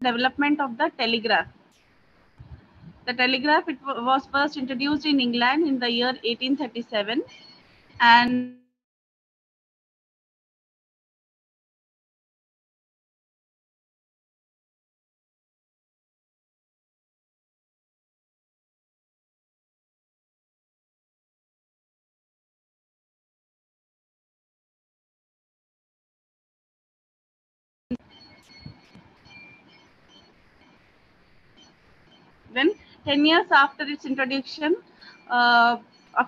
development of the telegraph. The telegraph was first introduced in England in the year 1837, and then 10 years after its introduction of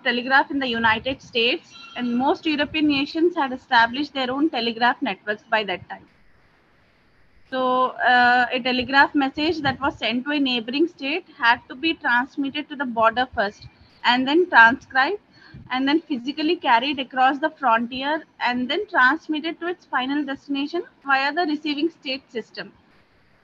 telegraph in the United States, and most European nations had established their own telegraph networks by that time. So a telegraph message that was sent to a neighboring state had to be transmitted to the border first, and then transcribed, and then physically carried across the frontier, and then transmitted to its final destination via the receiving state system.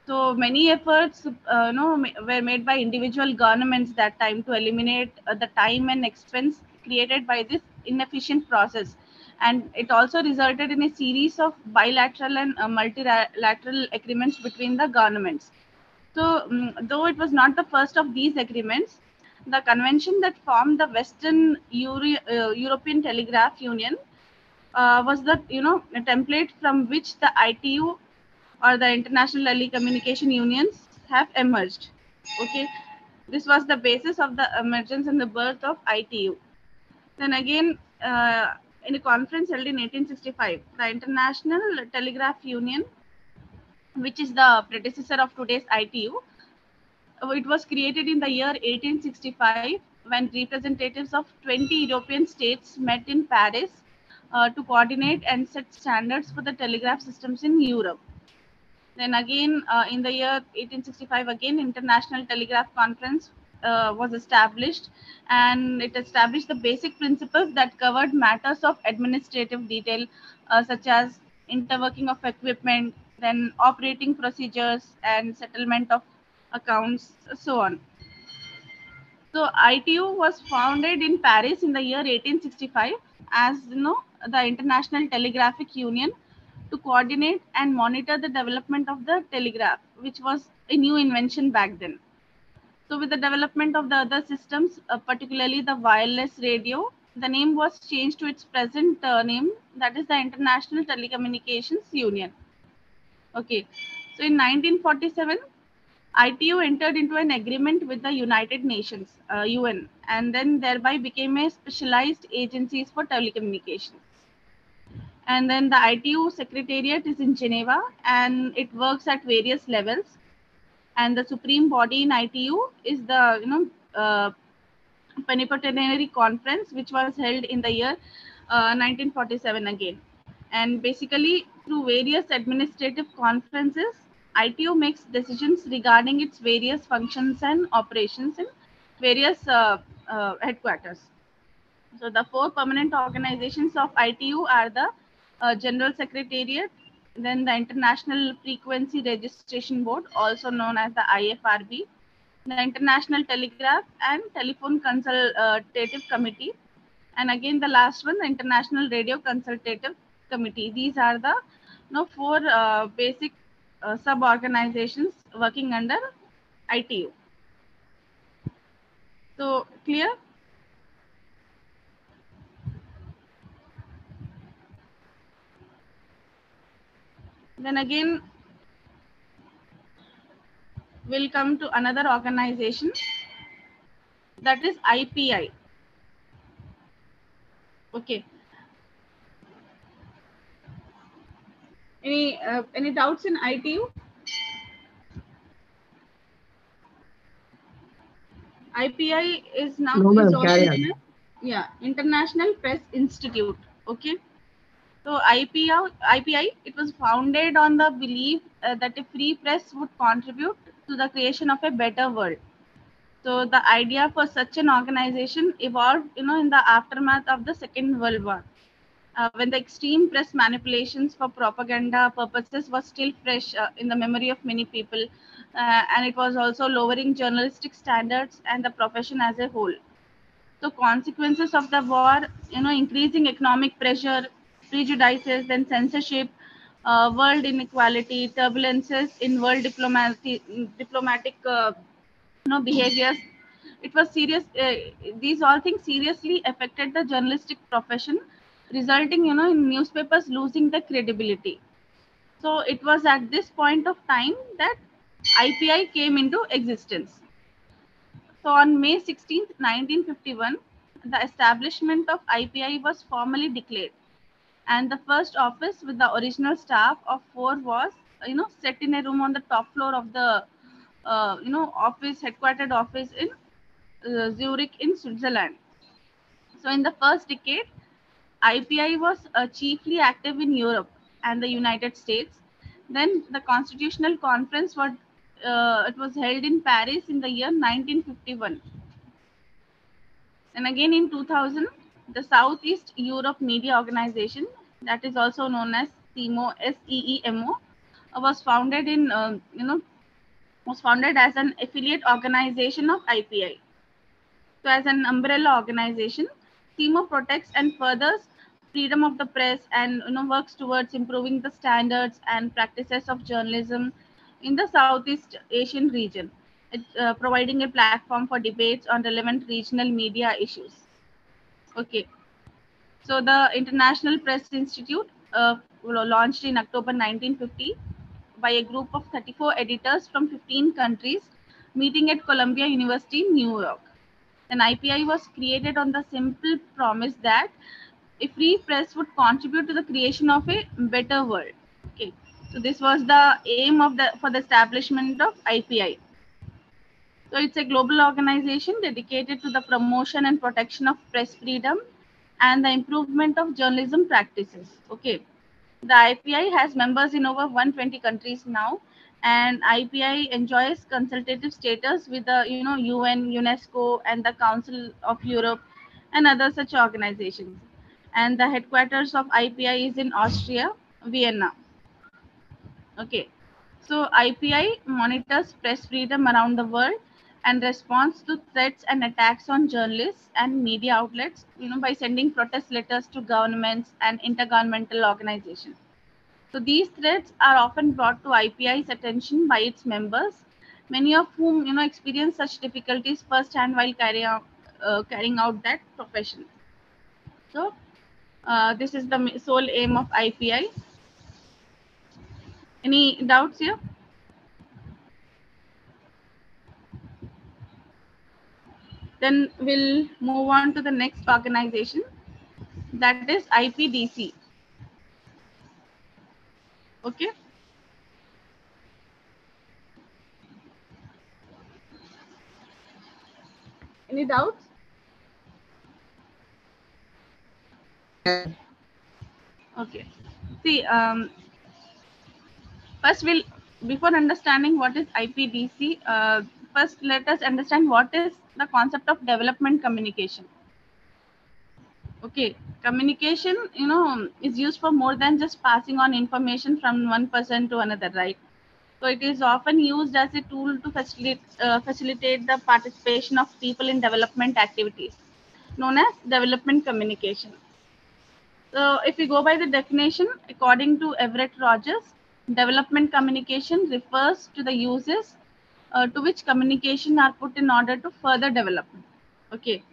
So many efforts were made by individual governments that time to eliminate the time and expense created by this inefficient process, and it also resulted in a series of bilateral and multilateral agreements between the governments. So though it was not the first of these agreements, the convention that formed the Western European Telegraph Union was the a template from which the ITU or the International Telecommunication Unions have emerged. Okay, this was the basis of the emergence and the birth of ITU. Then again, in a conference held in 1865, the International Telegraph Union, which is the predecessor of today's ITU, it was created in the year 1865 when representatives of 20 European states met in Paris to coordinate and set standards for the telegraph systems in Europe. Then again, in the year 1865, again, International Telegraph Conference was established, and it established the basic principles that covered matters of administrative detail, such as interworking of equipment, then operating procedures and settlement of accounts, so on. So ITU was founded in Paris in the year 1865 as the International Telegraphic Union to coordinate and monitor the development of the telegraph, which was a new invention back then. So with the development of the other systems, particularly the wireless radio, the name was changed to its present name, that is the International Telecommunications Union. Okay, so in 1947, ITU entered into an agreement with the United Nations, UN, and then thereby became a specialized agencies for telecommunications. And then the ITU secretariat is in Geneva, and it works at various levels. And the supreme body in ITU is the Plenipotentiary Conference, which was held in the year 1947 again. And basically, through various administrative conferences, ITU makes decisions regarding its various functions and operations in various headquarters. So the four permanent organizations of ITU are the General Secretariat, then the International Frequency Registration Board, also known as the IFRB, the International Telegraph and Telephone Consultative Committee, and again the last one, the International Radio Consultative Committee. These are the four basic sub-organizations working under ITU. So clear? Then again, we'll come to another organization, that is IPI. Okay. Any doubts in ITU? IPI is now International Press Institute. Okay. So IPI, it was founded on the belief that a free press would contribute to the creation of a better world. So the idea for such an organization evolved, in the aftermath of the Second World War, when the extreme press manipulations for propaganda purposes was still fresh in the memory of many people, and it was also lowering journalistic standards and the profession as a whole. So consequences of the war, increasing economic pressure, prejudices, then censorship, world inequality, turbulences in world diplomatic behaviors. It was serious. These all things seriously affected the journalistic profession, resulting in newspapers losing their credibility. So it was at this point of time that IPI came into existence. So on May 16th, 1951, the establishment of IPI was formally declared, and the first office with the original staff of 4 was set in a room on the top floor of the headquartered office in Zurich in Switzerland. So in the first decade, IPI was chiefly active in Europe and the United States. Then the Constitutional Conference it was held in Paris in the year 1951. And again in 2000, the Southeast Europe Media Organization, that is also known as SEMO, SEEMO, was founded was founded as an affiliate organization of IPI. So as an umbrella organization, SEMO protects and furthers freedom of the press and works towards improving the standards and practices of journalism in the Southeast Asian region. It's providing a platform for debates on relevant regional media issues. Okay. So the International Press Institute launched in October 1950 by a group of 34 editors from 15 countries meeting at Columbia University in New York. An IPI was created on the simple promise that a free press would contribute to the creation of a better world. Okay, so this was the aim of the establishment of IPI. So it's a global organization dedicated to the promotion and protection of press freedom and the improvement of journalism practices. Okay, the IPI has members in over 120 countries now, and IPI enjoys consultative status with the UN, UNESCO, and the Council of Europe, and other such organizations. And the headquarters of IPI is in Austria, Vienna. Okay, so IPI monitors press freedom around the world and responds to threats and attacks on journalists and media outlets, by sending protest letters to governments and intergovernmental organizations. So these threats are often brought to IPI's attention by its members, many of whom experience such difficulties firsthand while carrying out that profession. So this is the sole aim of IPI. Any doubts here? Then we'll move on to the next organization, that is IPDC. Okay. Any doubts? Okay. See, first before understanding what is IPDC, first let us understand what is the concept of development communication. Okay, communication, is used for more than just passing on information from one person to another, right? So it is often used as a tool to facilitate the participation of people in development activities, known as development communication. So if we go by the definition, according to Everett Rogers, development communication refers to the uses to which communication are put in order to further development. Okay.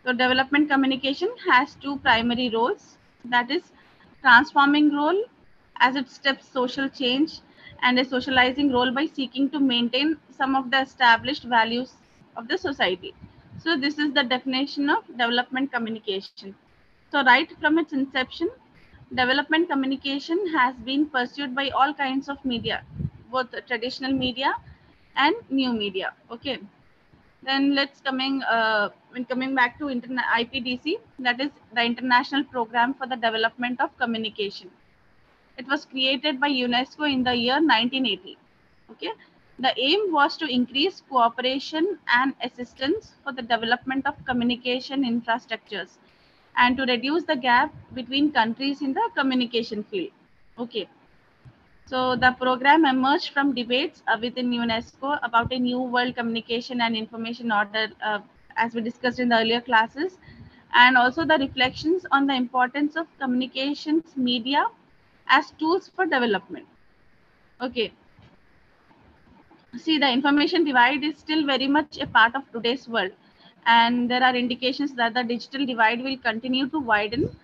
So development communication has two primary roles, that is transforming role as it steps social change and a socializing role by seeking to maintain some of the established values of the society. So this is the definition of development communication. So right from its inception, development communication has been pursued by all kinds of media, both traditional media and new media. Okay. Then when coming back to IPDC, that is the International Program for the Development of Communication. It was created by UNESCO in the year 1980. Okay, the aim was to increase cooperation and assistance for the development of communication infrastructures and to reduce the gap between countries in the communication field. Okay. So the program emerged from debates within UNESCO about a new world communication and information order, as we discussed in the earlier classes, and also the reflections on the importance of communications media as tools for development. Okay. See, the information divide is still very much a part of today's world, and there are indications that the digital divide will continue to widen,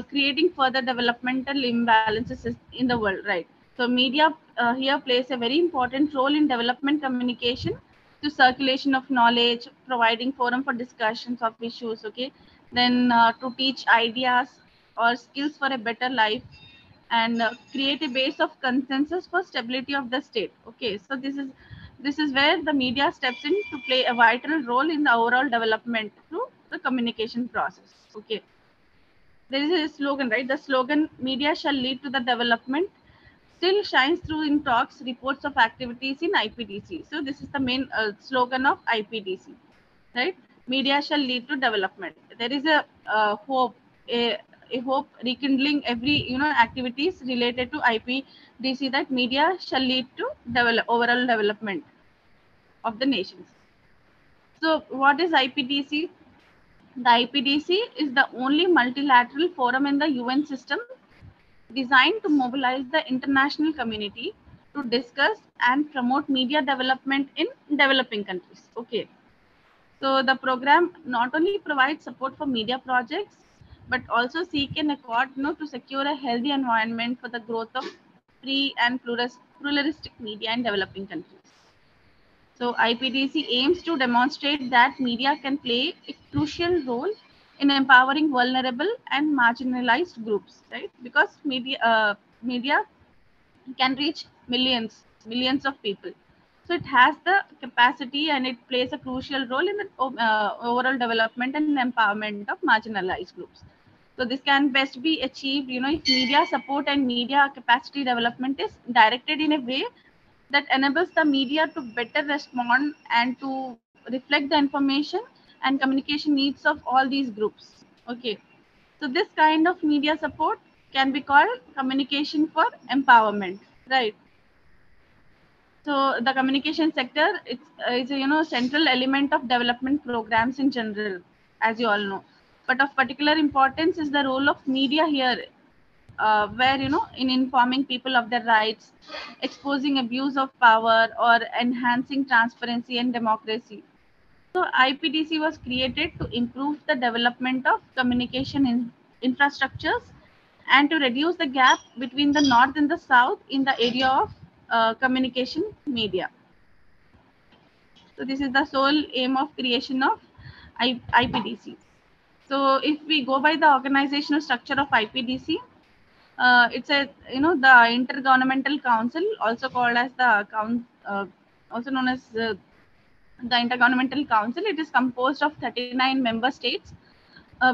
creating further developmental imbalances in the world, right? So media here plays a very important role in development communication, to circulation of knowledge, providing forum for discussions of issues, okay, then to teach ideas or skills for a better life, and create a base of consensus for stability of the state. Okay, so this is where the media steps in to play a vital role in the overall development through the communication process. Okay, there is a slogan, right? The slogan "Media shall lead to the development" still shines through in talks, reports of activities in IPDC. So this is the main slogan of IPDC, right? Media shall lead to development. There is a hope, a hope rekindling every activities related to IPDC, that media shall lead to overall development of the nations. So what is IPDC? The IPDC is the only multilateral forum in the UN system designed to mobilize the international community to discuss and promote media development in developing countries. Okay. So the program not only provides support for media projects, but also seek an accord to secure a healthy environment for the growth of free and pluralistic media in developing countries. So IPDC aims to demonstrate that media can play a crucial role in empowering vulnerable and marginalized groups, right? Because media can reach millions of people. So it has the capacity, and it plays a crucial role in the overall development and empowerment of marginalized groups. So this can best be achieved, if media support and media capacity development is directed in a way that enables the media to better respond and to reflect the information and communication needs of all these groups. Okay. So this kind of media support can be called communication for empowerment, right? So the communication sector is a central element of development programs in general, as you all know. But of particular importance is the role of media here, where in informing people of their rights, exposing abuse of power, or enhancing transparency and democracy. So IPDC was created to improve the development of communication infrastructures, and to reduce the gap between the north and the south in the area of communication media. So this is the sole aim of creation of IPDC. So if we go by the organizational structure of IPDC, it's a the Intergovernmental Council, also called as the also known as the Intergovernmental Council. It is composed of 39 member states,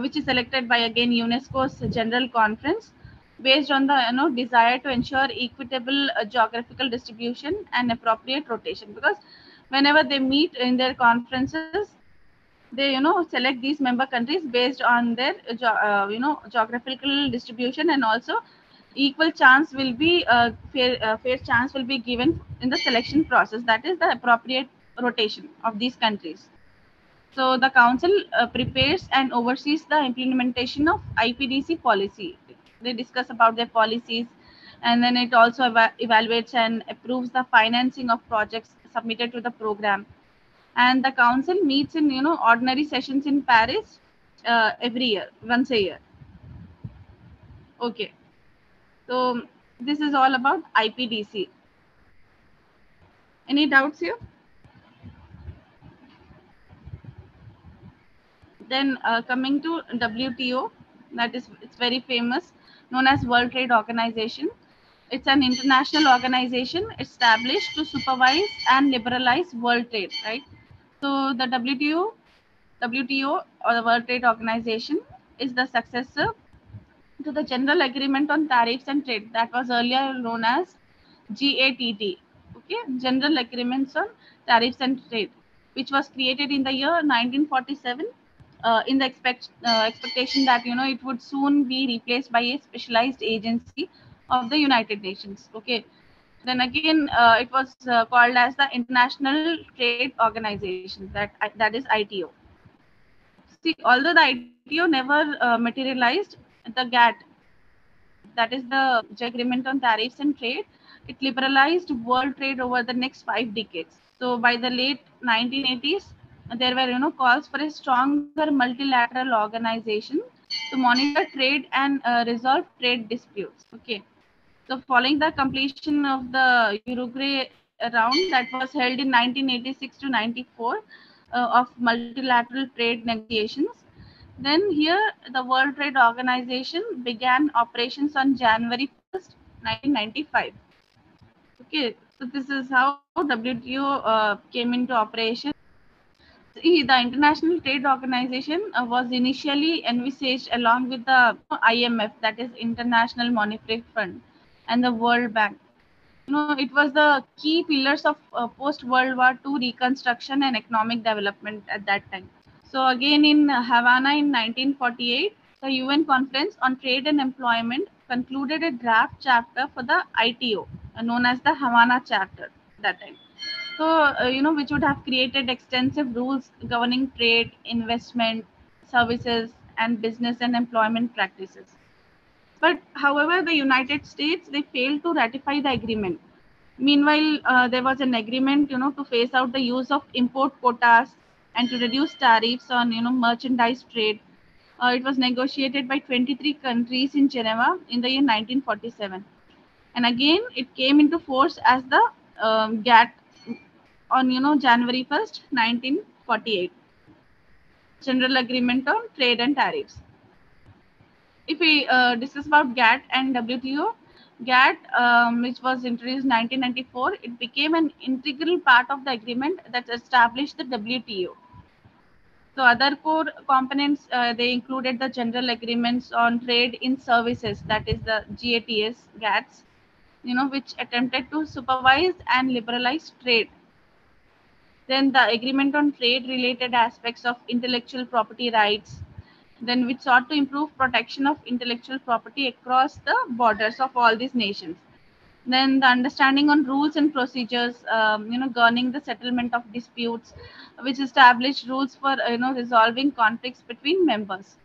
which is elected by again UNESCO's General Conference, based on the desire to ensure equitable geographical distribution and appropriate rotation. Because whenever they meet in their conferences, they select these member countries based on their geographical distribution, and also equal chance will be fair chance will be given in the selection process. That is the appropriate rotation of these countries. So the council prepares and oversees the implementation of IPDC policy. They discuss about their policies, and then it also evaluates and approves the financing of projects submitted to the program. And the council meets in ordinary sessions in Paris every year, once a year. Okay, so this is all about IPDC. Any doubts here? Then coming to WTO, that is, it's very famous, known as World Trade Organization. It's an international organization established to supervise and liberalize world trade, right? So the WTO, or the World Trade Organization, is the successor to the General Agreement on Tariffs and Trade, that was earlier known as GATT. Okay, General Agreements on Tariffs and Trade, which was created in the year 1947, in the expectation that it would soon be replaced by a specialized agency of the United Nations. Okay, then again it was called as the International Trade Organization, that is ITO. See, although the ITO never materialized, the GATT, that is the Agreement on Tariffs and Trade. It liberalized world trade over the next 5 decades. So by the late 1980s, there were calls for a stronger multilateral organization to monitor trade and resolve trade disputes. Okay. So following the completion of the Uruguay round that was held in 1986 to 94 of multilateral trade negotiations, then here the World Trade Organization began operations on January 1st, 1995. Okay, so this is how WTO came into operation. See, the International Trade Organization was initially envisaged along with the IMF, that is International Monetary Fund, and the World Bank. It was the key pillars of post World War II reconstruction and economic development at that time. So again in Havana in 1948, the UN Conference on Trade and Employment concluded a draft chapter for the ITO, known as the Havana Charter at that time. So, which would have created extensive rules governing trade, investment, services, and business and employment practices. But however, the United States, they failed to ratify the agreement. Meanwhile, there was an agreement, to phase out the use of import quotas and to reduce tariffs on, merchandise trade. It was negotiated by 23 countries in Geneva in the year 1947. And again, it came into force as the GATT on, January 1st, 1948. General Agreement on Trade and Tariffs. If we discuss about GATT and WTO, GATT, which was introduced in 1994, it became an integral part of the agreement that established the WTO. So other core components, they included the General Agreements on Trade in Services, that is the GATS, GATS, which attempted to supervise and liberalize trade. Then the Agreement on Trade related aspects of intellectual property rights, then which sought to improve protection of intellectual property across the borders of all these nations. Then the understanding on rules and procedures, governing the settlement of disputes, which established rules for resolving conflicts between members.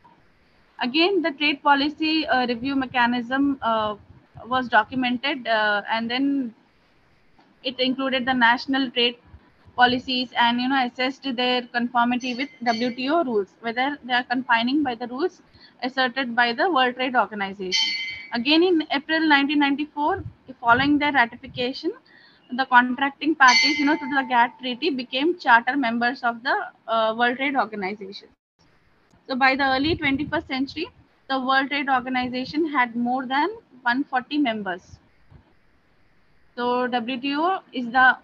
Again, the trade policy review mechanism was documented, and then it included the national trade policies and assessed their conformity with WTO rules, whether they are confining by the rules asserted by the World Trade Organization. Again, in April 1994, following their ratification, the contracting parties, to the GATT treaty became charter members of the World Trade Organization. So by the early 21st century, the World Trade Organization had more than 140 members. So WTO is the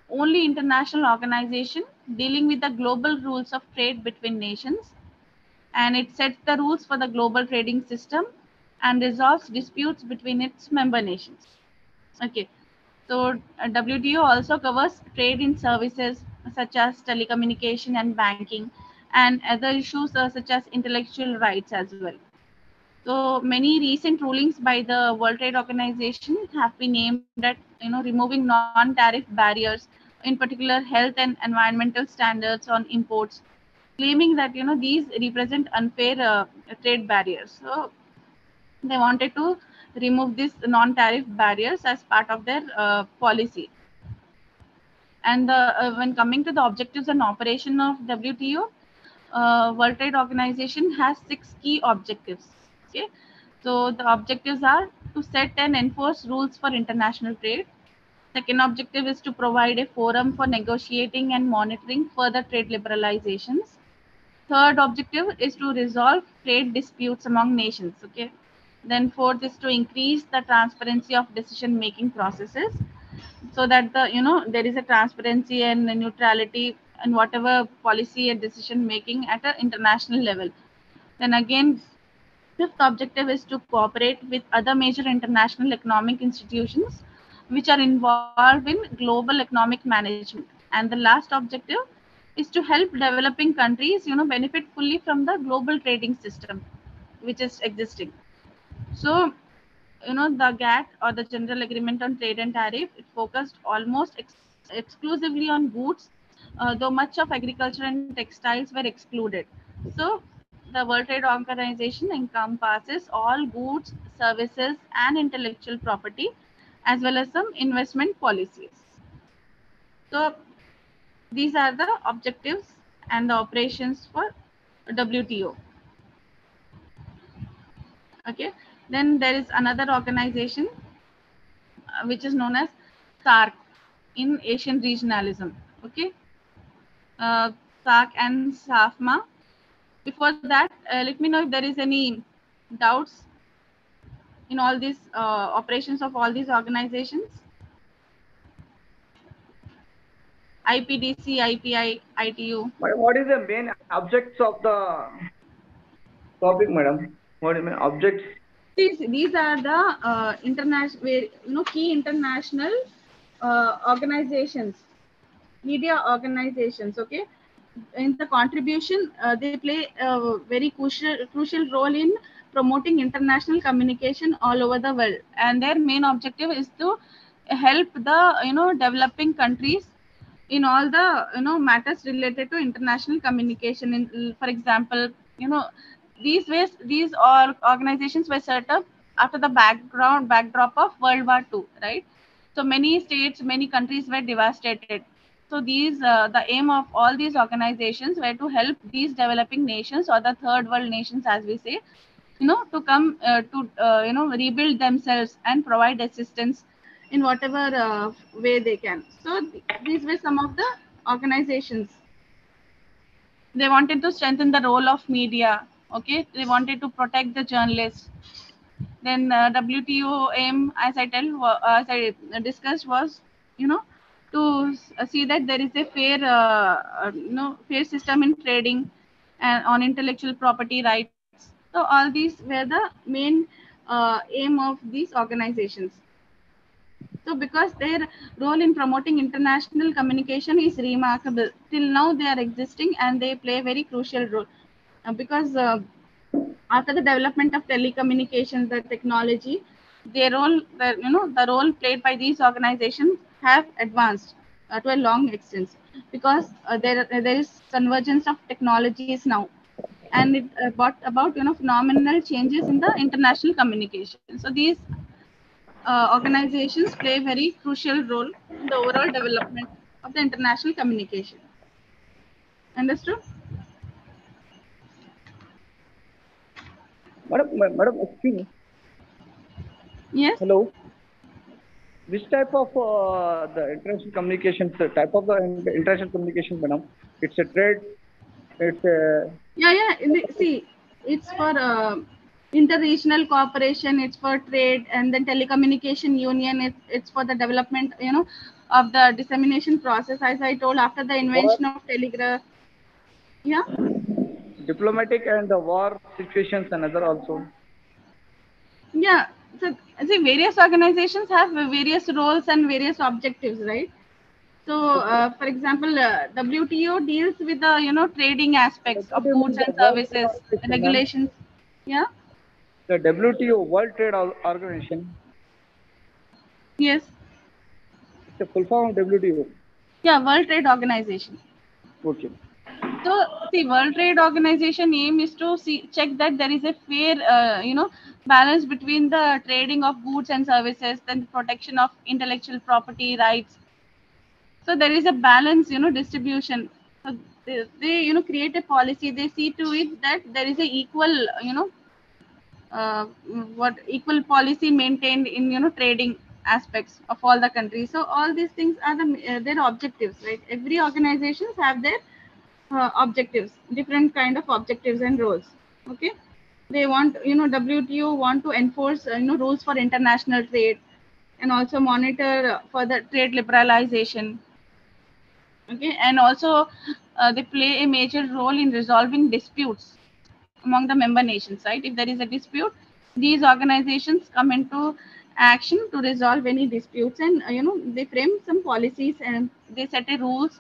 only international organization dealing with the global rules of trade between nations, and it sets the rules for the global trading system and resolves disputes between its member nations. Okay. So WTO also covers trade in services such as telecommunication and banking and other issues such as intellectual rights as well. So many recent rulings by the World Trade Organization have been aimed at removing non-tariff barriers, in particular health and environmental standards on imports, claiming that these represent unfair trade barriers. So they wanted to remove these non-tariff barriers as part of their policy. And when coming to the objectives and operation of WTO, World Trade Organization has 6 key objectives. Okay, so the objectives are to set and enforce rules for international trade. Second objective is to provide a forum for negotiating and monitoring further trade liberalizations. Third objective is to resolve trade disputes among nations. Okay, then fourth is to increase the transparency of decision making processes, so that there is a transparency and neutrality and whatever policy and decision making at an international level. Then again, fifth objective is to cooperate with other major international economic institutions which are involved in global economic management. And the last objective is to help developing countries benefit fully from the global trading system which is existing. So the GATT, or the General Agreement on Trade and Tariff, it focused almost exclusively on goods, though much of agriculture and textiles were excluded. So the World Trade Organization encompasses all goods, services, and intellectual property, as well as some investment policies. So these are the objectives and the operations for WTO. Okay. Then there is another organization which is known as SARC in Asian regionalism. Okay. SARC and SAFMA. Before that, let me know if there is any doubts in all these operations of all these organizations. IPDC, IPI, ITU. What is the main objects of the topic, madam? What is the main objects? These are the international, key international organizations, media organizations. Okay, in the contribution, they play a very crucial role in promoting international communication all over the world, and their main objective is to help the developing countries in all the matters related to international communication. In, for example, these organizations were set up after the backdrop of World War II, right? So many states, many countries were devastated. So the aim of all these organizations were to help these developing nations, or the third world nations, as we say, to come to rebuild themselves and provide assistance in whatever way they can. So these were some of the organizations. They wanted to strengthen the role of media. Okay, they wanted to protect the journalists. Then WTO aim, as I discussed, was to see that there is a fair system in trading and on intellectual property rights. So all these were the main aim of these organizations. So because their role in promoting international communication is remarkable, till now they are existing and they play a very crucial role. Because after the development of telecommunications, the technology, the role played by these organizations have advanced to a long extent, because there is convergence of technologies now, and it brought about phenomenal changes in the international communication. So these organizations play a very crucial role in the overall development of the international communication. Understood? Madam, excuse me. Yes. Hello. Which type of the international communications? The type of the international communications, madam? It's a trade. It's a Yeah. See, it's for interregional cooperation, it's for trade, and then telecommunication union, it's for the development, of the dissemination process. As I told, after the war, invention of telegraph. Yeah. diplomatic and the war situations, another also. Yeah. So, see, various organizations have various roles and various objectives, right? So, Okay. for example, WTO deals with the trading aspects of WTO goods means the and World Trade services, Organization, ma'am. regulations. Yeah. The WTO, World Trade Organization. Yes. It's a full form of WTO. Yeah. World Trade Organization. Okay. So, see, World Trade Organization aim is to check that there is a fair, balance between the trading of goods and services, then the protection of intellectual property rights. So there is a balance, distribution. So they create a policy. They see to it that there is a equal, what equal policy maintained in trading aspects of all the countries. So all these things are their objectives, right? Every organizations have their objectives, different kind of objectives and roles. Okay, they want, WTO want to enforce rules for international trade, and also monitor for the trade liberalization. Okay, and also they play a major role in resolving disputes among the member nations, right? If there is a dispute, these organizations come into action to resolve any disputes, and they frame some policies, and they set a rules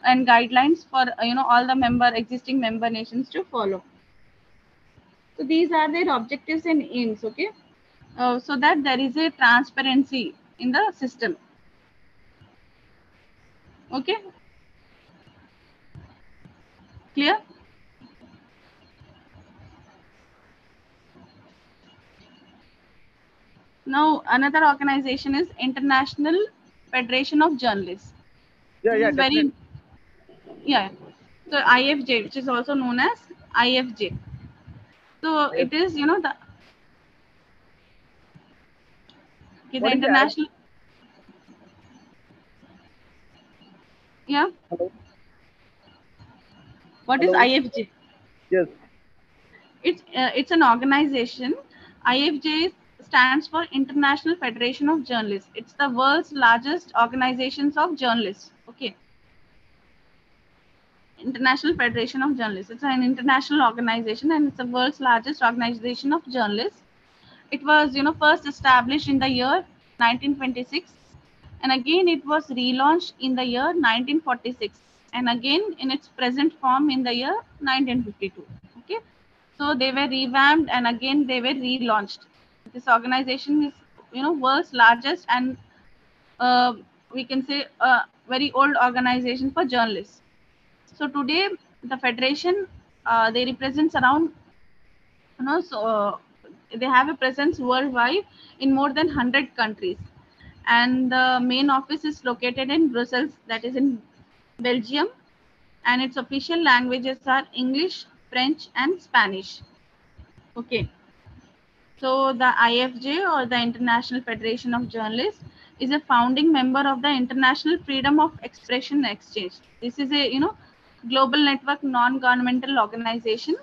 and guidelines for all the existing member nations to follow. So these are their objectives and aims. Okay, so that there is a transparency in the system. Okay, clear? Now, another organization is International Federation of Journalists. Yeah, This yeah, is very, definitely. yeah. So IFJ, which is also known as IFJ. So Yes. it is, the What is the IF? international, yeah. Hello? What is Hello? IFJ? Yes. It's an organization. IFJ stands for International Federation of Journalists. It's the world's largest organizations of journalists. Okay, International Federation of Journalists. It's an international organization and it's the world's largest organization of journalists. It was, first established in the year 1926, and again it was relaunched in the year 1946, and again in its present form in the year 1952. Okay, so they were revamped and again they were relaunched. This organization is, world's largest and uh, we can say a very old organization for journalists. So today the federation, they represents around, so they have a presence worldwide in more than 100 countries, and the main office is located in Brussels, that is in Belgium, and its official languages are English, French, and Spanish. Okay, so the IFJ, or the International Federation of Journalists, is a founding member of the International Freedom of Expression Exchange. This is a, global network non-governmental organization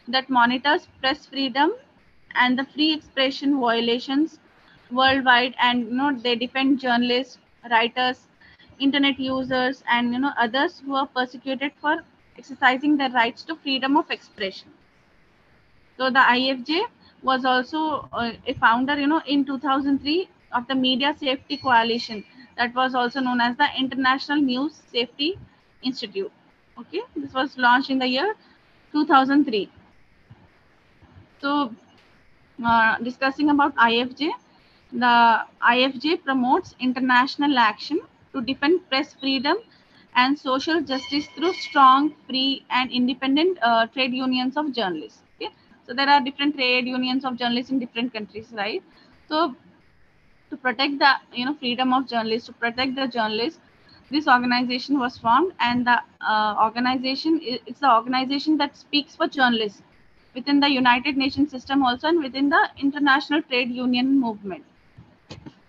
that monitors press freedom and the free expression violations worldwide, and they defend journalists, writers, internet users, and others who are persecuted for exercising their rights to freedom of expression. So the IFJ was also a founder, in 2003, of the Media Safety Coalition, that was also known as the International News Safety Institute. Okay, this was launched in the year 2003. So, discussing about IFJ, the IFJ promotes international action to defend press freedom and social justice through strong, free, and independent trade unions of journalists. Okay, so there are different trade unions of journalists in different countries, right? So to protect the, freedom of journalists, to protect the journalists, this organization was formed, and the it's the organization that speaks for journalists within the United Nations system also, and within the international trade union movement.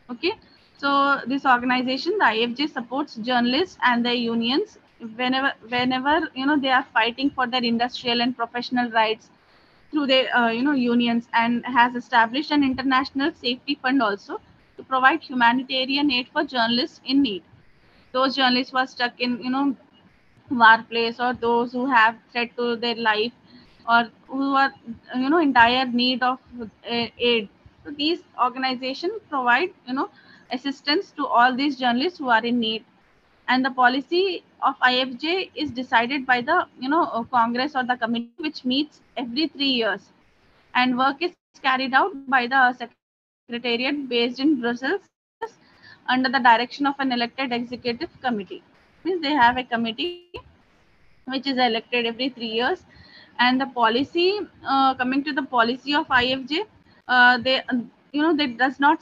Okay, so this organization, the IFJ, supports journalists and their unions whenever they are fighting for their industrial and professional rights through their unions, and has established an international safety fund also to provide humanitarian aid for journalists in need. Those journalists who are stuck in, workplace, or those who have threat to their life, or who are, in dire need of aid. So these organizations provide, assistance to all these journalists who are in need. And the policy of IFJ is decided by the, Congress or the committee, which meets every 3 years, and work is carried out by the secretariat based in Brussels under the direction of an elected executive committee. Means they have a committee which is elected every 3 years. And the policy, coming to the policy of IFJ, they does not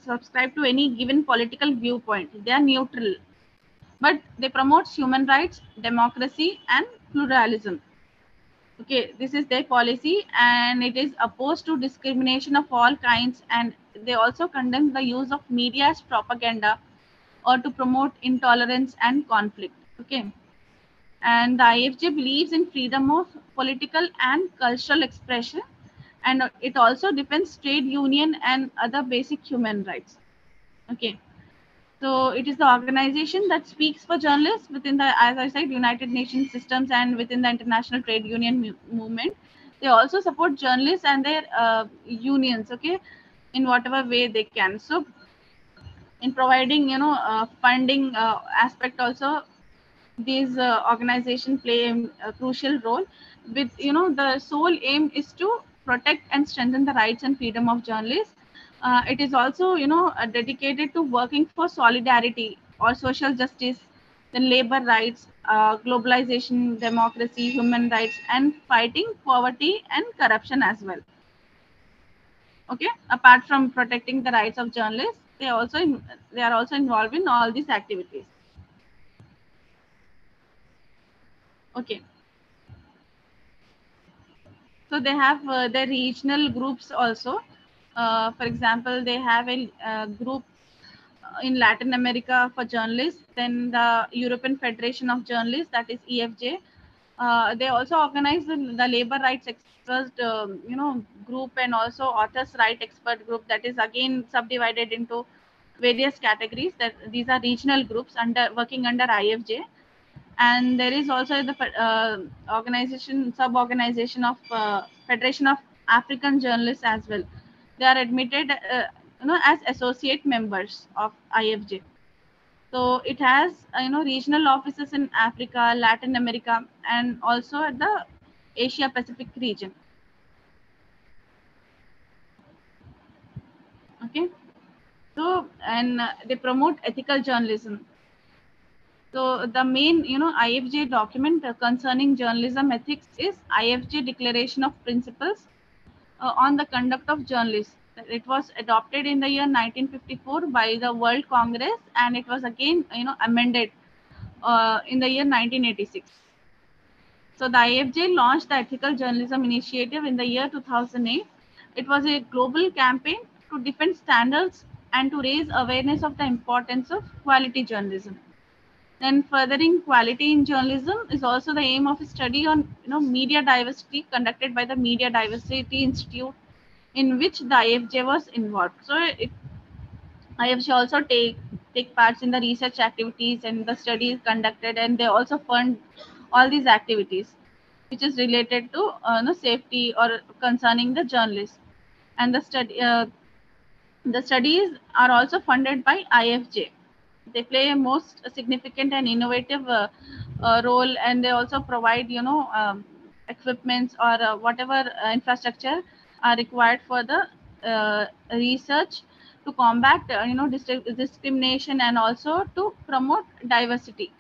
subscribe to any given political viewpoint. They are neutral, but they promotes human rights, democracy, and pluralism. Okay, this is their policy, and it is opposed to discrimination of all kinds, and they also condemn the use of media as propaganda or to promote intolerance and conflict. Okay, and the IFJ believes in freedom of political and cultural expression, and it also defends trade union and other basic human rights. Okay, so it is the organization that speaks for journalists within the, as I said, United Nations systems and within the international trade union movement. They also support journalists and their unions, okay, in whatever way they can. So in providing, funding aspect also, these organizations play a crucial role. With, the sole aim is to protect and strengthen the rights and freedom of journalists. It is also, dedicated to working for solidarity or social justice, then labor rights, globalization, democracy, human rights, and fighting poverty and corruption as well. Okay, apart from protecting the rights of journalists, they are also involved in all these activities. Okay, so they have their regional groups also. For example, they have a group in Latin America for journalists, then the European Federation of Journalists, that is EFJ. They also organize the labor rights expert, group, and also authors' right expert group, that is again subdivided into various categories. That these are regional groups working under IFJ. And there is also the sub-organization of Federation of African Journalists as well. They are admitted, as associate members of IFJ. So it has, regional offices in Africa, Latin America, and also at the Asia Pacific region. Okay. So, and they promote ethical journalism. So the main, IFJ document concerning journalism ethics is IFJ Declaration of Principles on the Conduct of Journalists. It was adopted in the year 1954 by the World Congress, and it was again, amended in the year 1986. So the IFJ launched the Ethical Journalism Initiative in the year 2008. It was a global campaign to defend standards and to raise awareness of the importance of quality journalism. Then furthering quality in journalism is also the aim of a study on, media diversity conducted by the Media Diversity Institute, in which the IFJ was involved. So IFJ also take parts in the research activities and the studies conducted, and they also fund all these activities which is related to safety or concerning the journalists. And the studies are also funded by IFJ. They play a most significant and innovative role, and they also provide, equipments or whatever infrastructure are required for the research to combat, discrimination, and also to promote diversity.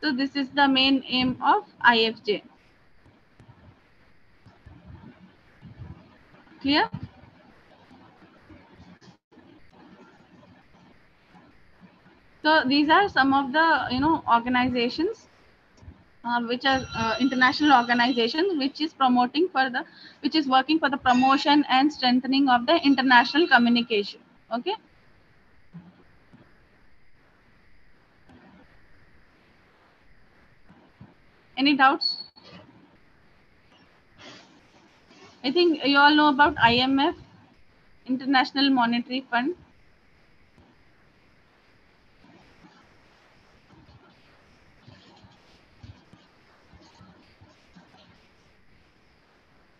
So this is the main aim of IFJ. Clear? So these are some of the, organizations which are international organizations which is working for the promotion and strengthening of the international communication. Okay. Any doubts? I think you all know about IMF, International Monetary Fund.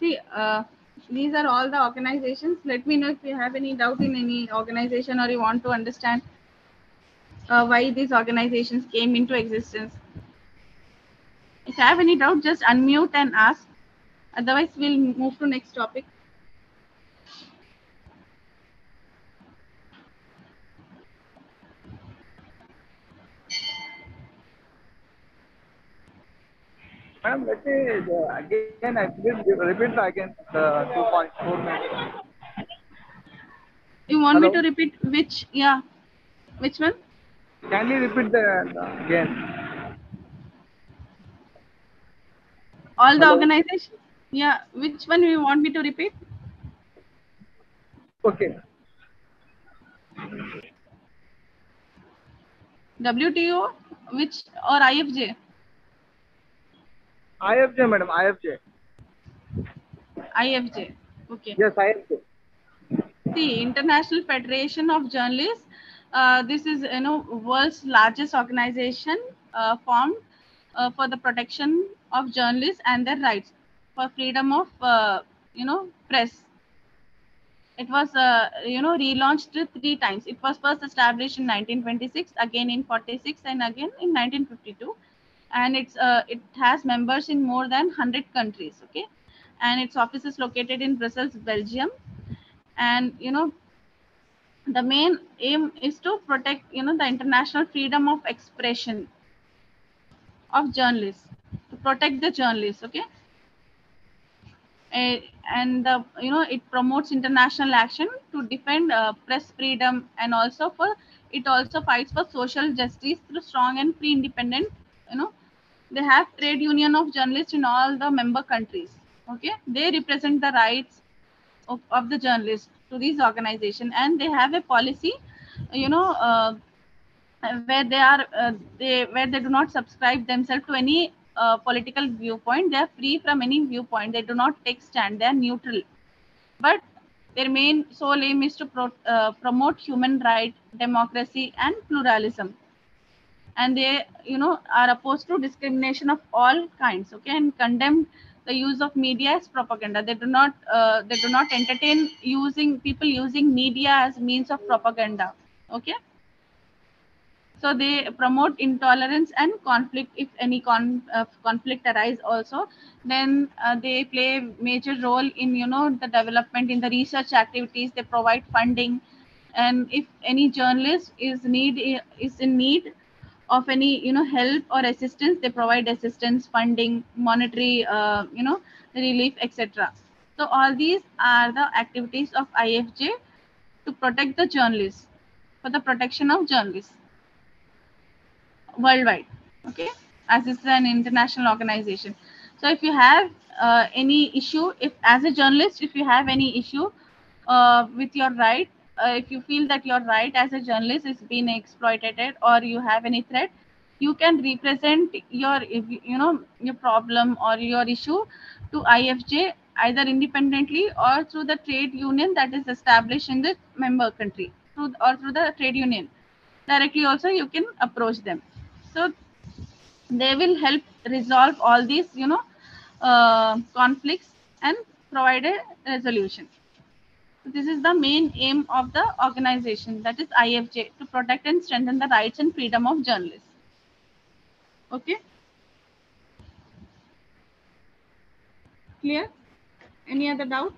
See, these are all the organizations. Let me know if you have any doubt in any organization, or you want to understand why these organizations came into existence. If you have any doubt, just unmute and ask. Otherwise, we'll move to next topic. Ma'am, let me again, I will repeat again the 2.4 minutes. You want me Hello? to repeat which? Yeah, which one? Can you repeat the again? All the Hello? organizations? Yeah, which one you want me to repeat? Okay. WTO, which, or IFJ? IFJ, madam, IFJ. IFJ. Okay. Yes, IFJ. See, International Federation of Journalists. This is, world's largest organization formed for the protection of journalists and their rights for freedom of, press. It was, relaunched 3 times. It was first established in 1926, again in 46, and again in 1952. And it has members in more than 100 countries. Okay, and its office is located in Brussels, Belgium. And the main aim is to protect, the international freedom of expression of journalists, to protect the journalists. Okay, and it promotes international action to defend press freedom, and also for it also fights for social justice through strong and free independent, you know they have trade union of journalists in all the member countries. Okay, they represent the rights of the journalists to these organization, and they have a policy, you know where they are where they do not subscribe themselves to any political viewpoint. They are free from any viewpoint. They do not take stand. They are neutral, but their main sole aim is to promote human right, democracy, and pluralism. And they are opposed to discrimination of all kinds. Okay, and condemn the use of media as propaganda. They do not entertain using people using media as means of propaganda. Okay, so they promote intolerance and conflict. If any conflict arise also, then they play a major role in the development in the research activities. They provide funding, and if any journalist is in need of any help or assistance, they provide assistance, funding, monetary relief, etc. So all these are the activities of IFJ to protect the journalists, for the protection of journalists worldwide. Okay, as it's an international organization. So if you have any issue, if as a journalist, if you have any issue with your right, if you feel that your right as a journalist is being exploited, or you have any threat, you can represent your your problem or your issue to IFJ, either independently or through the trade union that is established in the member country, through the trade union directly also you can approach them. So they will help resolve all these conflicts and provide a resolution. So this is the main aim of the organization, that is IFJ, to protect and strengthen the rights and freedom of journalists. Okay, clear? Any other doubt?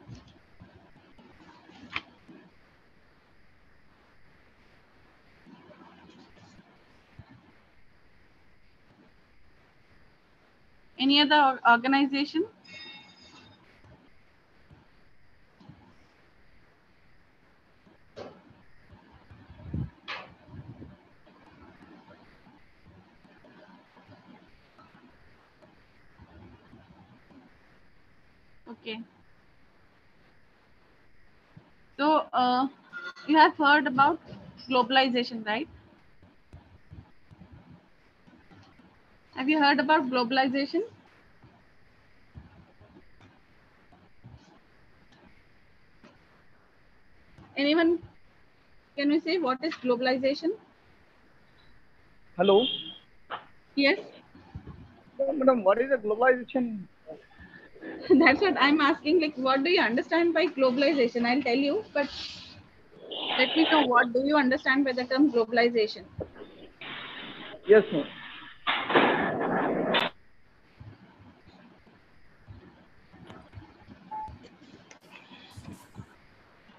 Any other organization? Okay, so you have heard about globalization, right? Have you heard about globalization? Anyone, can we say what is globalization? Hello. Yes. Madam, what is the globalization? That's what I'm asking. Like, what do you understand by globalization? I'll tell you, but let me know, what do you understand by the term globalization? Yes, ma'am.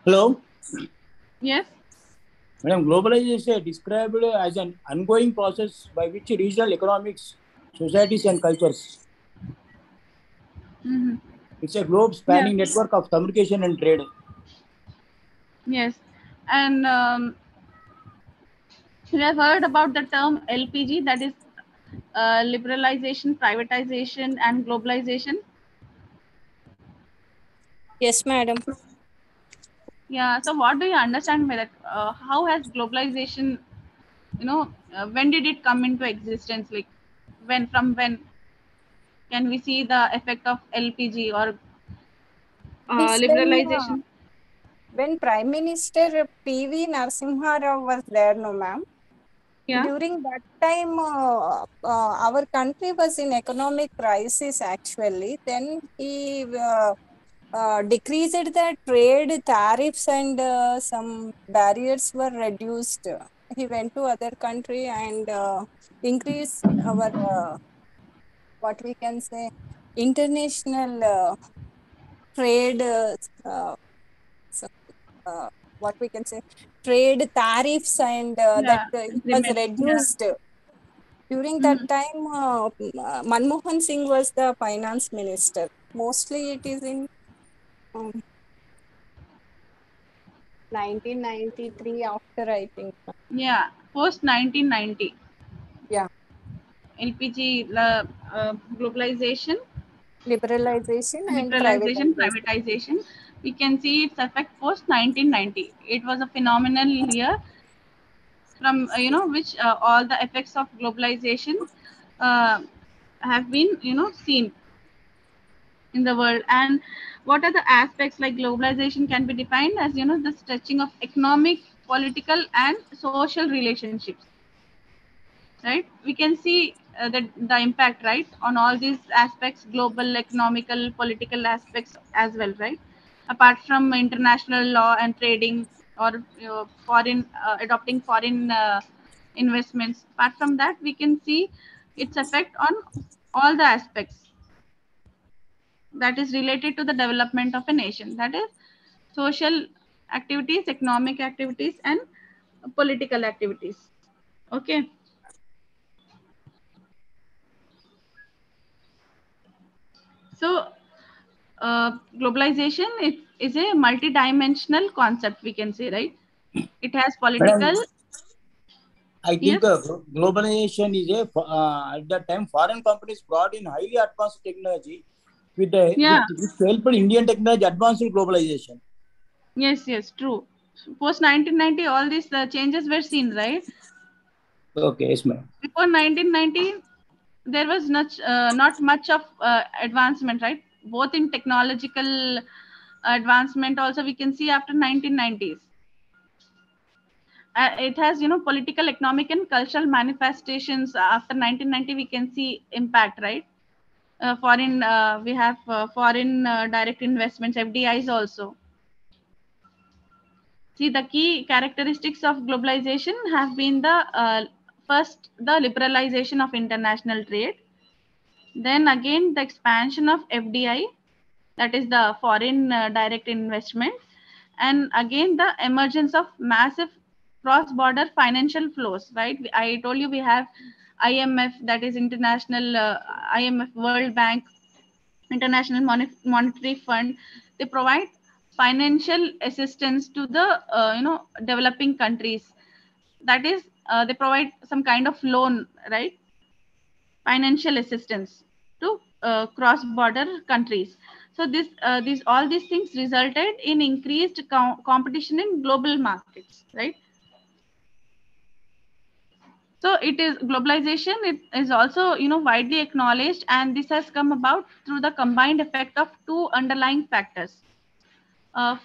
Hello, Yes. Madam. Globalization is described as an ongoing process by which regional economics, societies, and cultures. Mm-hmm. It's a globe Yeah. spanning network of communication and trade. Yes. And you have heard about the term LPG, that is liberalization, privatization, and globalization. Yes, madam. Yeah. So, what do you understand by that? How has globalization, when did it come into existence? Like, when can we see the effect of LPG or This liberalization? when Prime Minister P.V. Narasimha Rao was there, no, ma'am. Yeah. During that time, our country was in economic crisis. Actually, then he decreased the trade tariffs, and some barriers were reduced. He went to other country and increased our what we can say international trade. So, uh, what we can say trade tariffs, and that Yeah. it was Agreement. Yeah. reduced during that Mm-hmm. time. Manmohan Singh was the finance minister. Mostly it is in Um, 1993 after, I think. Yeah, post 1990. Yeah. LPG, globalization, Liberalization and liberalization, privatization. privatization. We can see its effect post 1990. It was a phenomenal year from which all the effects of globalization uh, have been seen in the world. And what are the aspects? Like globalization can be defined as the stretching of economic, political and social relationships, right? We can see the impact, right, on all these aspects, global, economical, political aspects as well, right? Apart from international law and trading, or foreign adopting foreign investments, apart from that we can see its effect on all the aspects that is related to the development of a nation, that is social activities, economic activities and political activities. Okay. So globalization is a multidimensional concept, we can say, right? It has Madam, political. I Yes. think globalization is at that time foreign companies brought in highly advanced technology Yeah. which helped Indian technology advance in globalization. Yes, true. Post 1990 all these changes were seen, right? Okay, yes, ma'am. Before 1990 there was not much of advancement, right? Both in technological advancement also we can see after 1990s. It has political, economic and cultural manifestations after 1990. We can see impact, right? Foreign We have foreign direct investments, FDIs also. See, the key characteristics of globalization have been the first, the liberalization of international trade, then again the expansion of FDI, that is the foreign direct investment, and again the emergence of massive cross border financial flows, right? I told you we have IMF, that is international IMF, World Bank, International Monetary Fund. They provide financial assistance to the developing countries, that is they provide some kind of loan, right? Financial assistance to cross border countries. So these all these things resulted in increased competition in global markets, right? So it is globalization, it is also widely acknowledged, and this has come about through the combined effect of two underlying factors.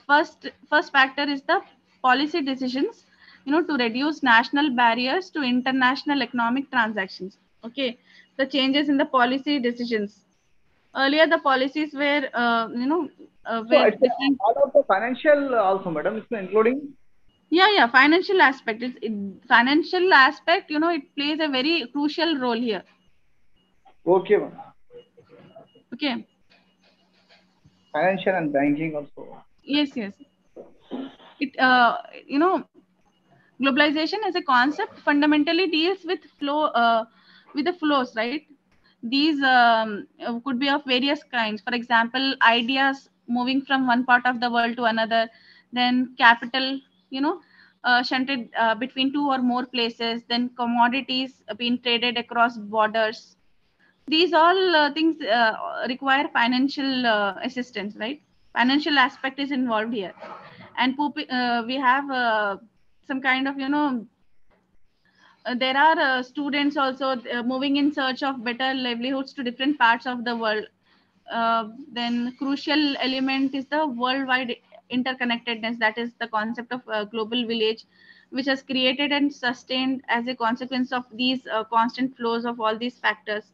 First factor is the policy decisions, to reduce national barriers to international economic transactions. Okay, the changes in the policy decisions. Earlier, the policies were, So were it's different. all of the financial also, madam, it's including. Yeah, financial aspect. Financial aspect. It plays a very crucial role here. Okay, ma'am. Okay. Financial and banking also. Yes. It globalization as a concept fundamentally deals with with the flows, right? These could be of various kinds. For example, ideas moving from one part of the world to another, then capital, shunted between two or more places, then commodities being traded across borders. These all things require financial assistance, right? Financial aspect is involved here. And we have some kind of there are students also moving in search of better livelihoods to different parts of the world. Then crucial element is the worldwide interconnectedness, that is the concept of global village, which has created and sustained as a consequence of these constant flows of all these factors.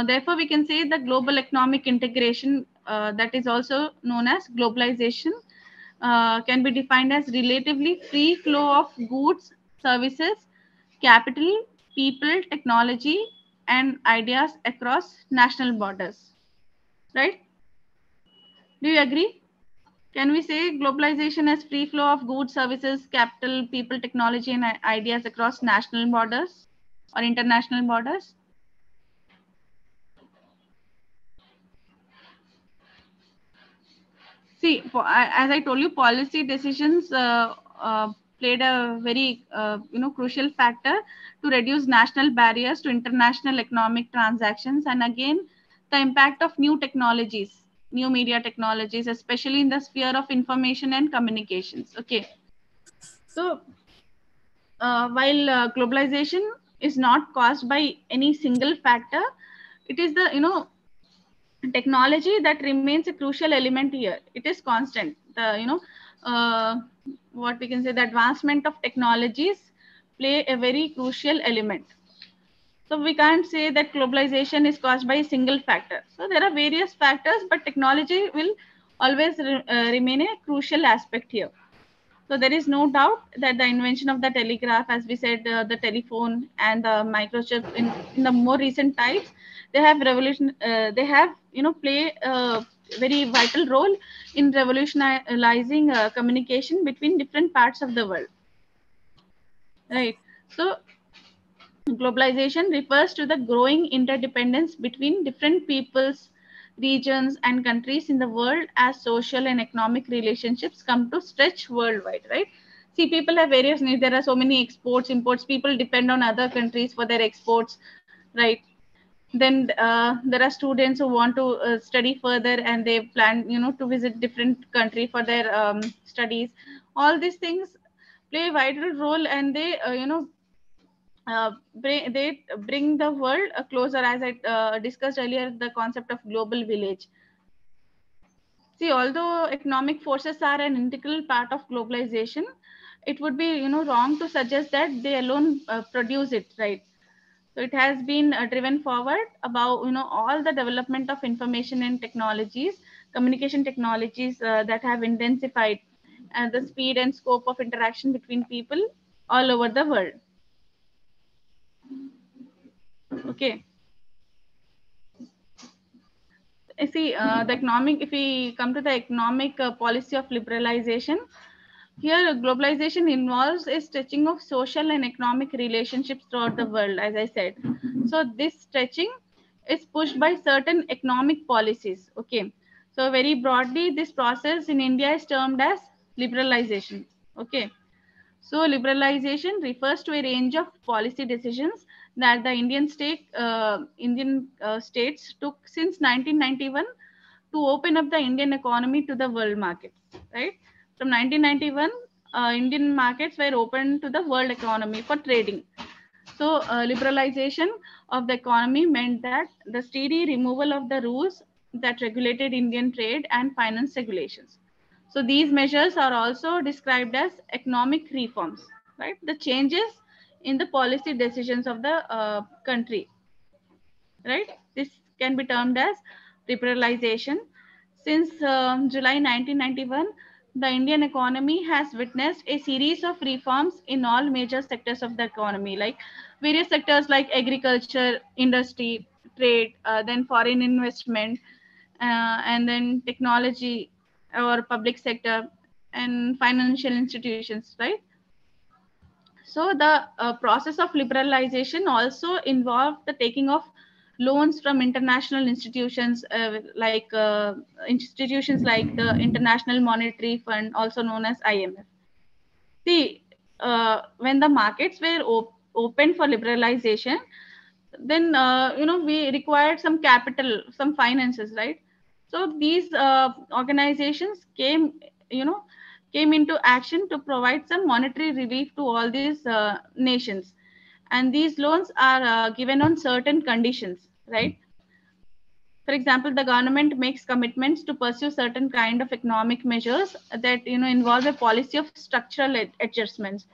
Therefore, we can say the global economic integration, that is also known as globalization, can be defined as relatively free flow of goods, services, capital, people, technology, and ideas across national borders. Right? Do you agree? Can we say globalization as free flow of goods, services, capital, people, technology, and ideas across national borders or international borders? See, as I told you, policy decisions played a very crucial factor to reduce national barriers to international economic transactions, and again the impact of new technologies, new media technologies, especially in the sphere of information and communications. Okay, so while globalization is not caused by any single factor, it is the technology that remains a crucial element here. It is constant. The uh, what we can say, the advancement of technologies play a very crucial element. So we can't say that globalization is caused by a single factor. So there are various factors, but technology will always remain a crucial aspect here. So there is no doubt that the invention of the telegraph, as we said, the telephone and the microchip in the more recent times, they have play a very vital role in revolutionizing communication between different parts of the world. Right. So globalization refers to the growing interdependence between different peoples, regions, and countries in the world as social and economic relationships come to stretch worldwide, right? See, people have various needs. There are so many exports, imports. People depend on other countries for their exports, right? Then there are students who want to study further and they plan, to visit different country for their studies. All these things play a vital role, and they, they bring the world closer, as I discussed earlier, the concept of global village. See, although economic forces are an integral part of globalization, it would be wrong to suggest that they alone produce it, right? So it has been driven forward about all the development of information and technologies, communication technologies that have intensified the speed and scope of interaction between people all over the world. Okay. See, the economic, if we come to the economic policy of liberalization, here globalization involves a stretching of social and economic relationships throughout the world, as I said. So this stretching is pushed by certain economic policies. Okay, so very broadly, this process in India is termed as liberalization. Okay, so liberalization refers to a range of policy decisions that the Indian states took since 1991 to open up the Indian economy to the world markets. Right, from 1991, Indian markets were open to the world economy for trading. So liberalization of the economy meant that the steady removal of the rules that regulated Indian trade and finance regulations. So these measures are also described as economic reforms, right? The changes in the policy decisions of the country, right? This can be termed as liberalization. Since July 1991, the Indian economy has witnessed a series of reforms in all major sectors of the economy, like various sectors like agriculture, industry, trade, then foreign investment, and then technology or public sector and financial institutions, right? So the process of liberalization also involved the taking of loans from international institutions, institutions like the International Monetary Fund, also known as IMF. See, when the markets were open for liberalization, then we required some capital, some finances, right? So these organizations you know came into action to provide some monetary relief to all these nations, and these loans are given on certain conditions, right? For example, the government makes commitments to pursue certain kind of economic measures that involve a policy of structural adjustments,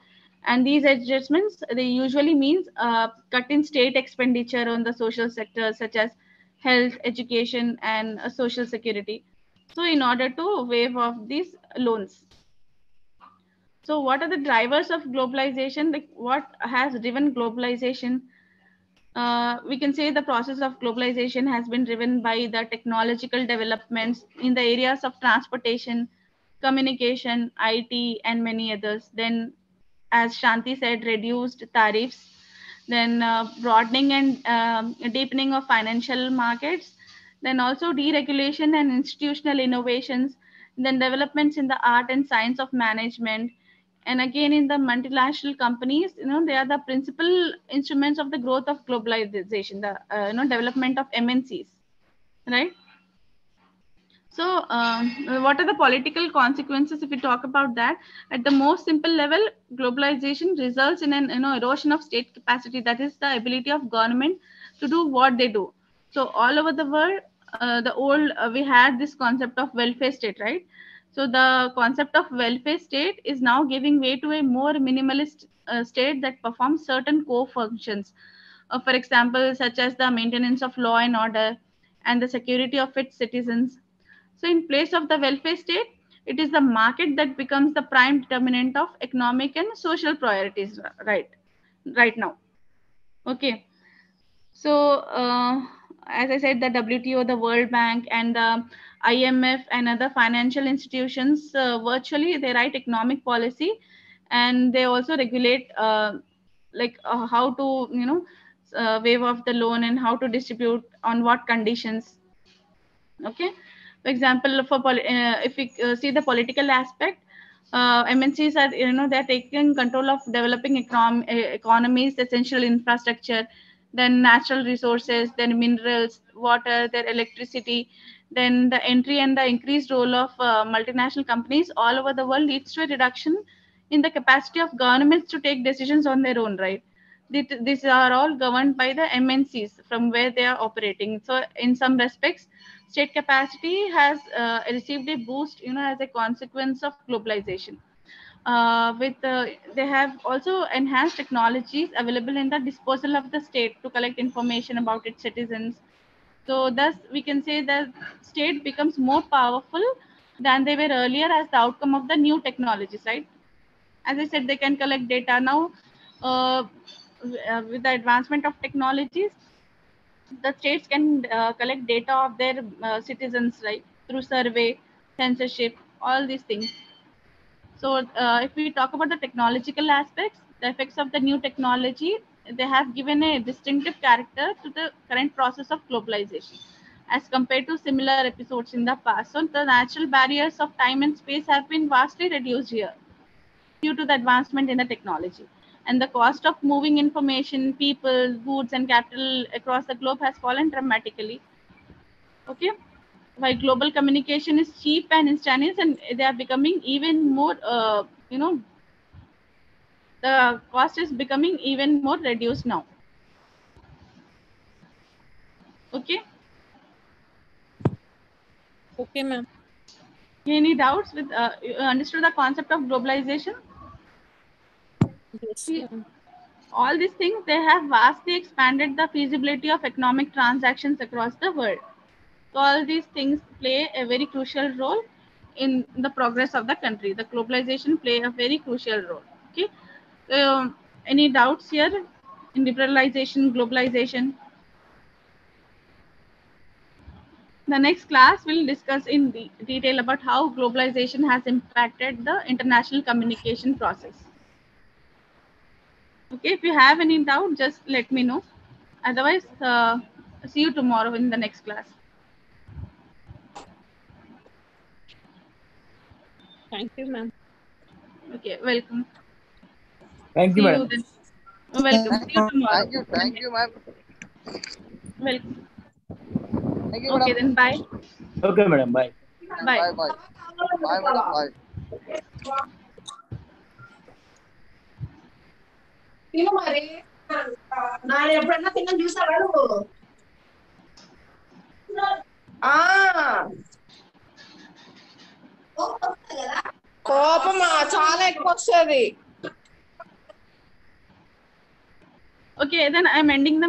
and these adjustments, they usually means cut in state expenditure on the social sectors such as health, education, and social security, so in order to waive off these loans. So what are the drivers of globalization? Like, what has driven globalization? We can say the process of globalization has been driven by the technological developments in the areas of transportation, communication, IT, and many others. Then, as Shanti said, reduced tariffs, then broadening and deepening of financial markets, then also deregulation and institutional innovations, then developments in the art and science of management, and again in the multinational companies, they are the principal instruments of the growth of globalization, the development of MNCs, right? So what are the political consequences if we talk about that? At the most simple level, globalization results in an erosion of state capacity, that is the ability of government to do what they do. So all over the world, we had this concept of welfare state, right? So the concept of welfare state is now giving way to a more minimalist state that performs certain core functions, for example, such as the maintenance of law and order and the security of its citizens. So in place of the welfare state, it is the market that becomes the prime determinant of economic and social priorities, right now. Okay. So as I said, the WTO, the World Bank, and the IMF and other financial institutions virtually they write economic policy, and they also regulate how to waive off the loan and how to distribute on what conditions. Okay. For example, if we see the political aspect, MNCs are they're taking control of developing economies, essential infrastructure, then natural resources, then minerals, water, then electricity. Then the entry and the increased role of multinational companies all over the world leads to a reduction in the capacity of governments to take decisions on their own, right? These are all governed by the MNCs from where they are operating. So in some respects, state capacity has received a boost, as a consequence of globalization. They have also enhanced technologies available in the disposal of the state to collect information about its citizens. So thus we can say that state becomes more powerful than they were earlier as the outcome of the new technologies, right? As I said, they can collect data now. uh, with the advancement of technologies, the states can collect data of their citizens, right, through survey, censorship, all these things. So if we talk about the technological aspects, the effects of the new technology, they have given a distinctive character to the current process of globalization as compared to similar episodes in the past. So the natural barriers of time and space have been vastly reduced here due to the advancement in the technology. And the cost of moving information, people, goods, and capital across the globe has fallen dramatically. Okay. While global communication is cheap and instantaneous, and they are becoming even more, the cost is becoming even more reduced now. Okay. Okay, ma'am. Any doubts with you understood the concept of globalization? Yes, See, ma'am. all these things they have vastly expanded the feasibility of economic transactions across the world. So all these things play a very crucial role in the progress of the country. The globalization play a very crucial role. Okay. Any doubts here in liberalization, globalization? The next class will discuss in detail about how globalization has impacted the international communication process. Okay, if you have any doubt, just let me know. Otherwise, see you tomorrow in the next class. Thank you, ma'am. Okay, welcome. Thank you, See you madam. then. Welcome. See you tomorrow. Thank you, ma'am. Welcome. Thank you, Okay, madam. then bye. Okay, madam. Bye. Bye. Bye, bye. Bye, madam. Bye. తిను మరి నాన్న ఎప్పుడన్నా తిన్న చూసావా నువ్వు ఆ కోపం చాలా ఎక్కువ వస్తుంది Okay, then I'm ending the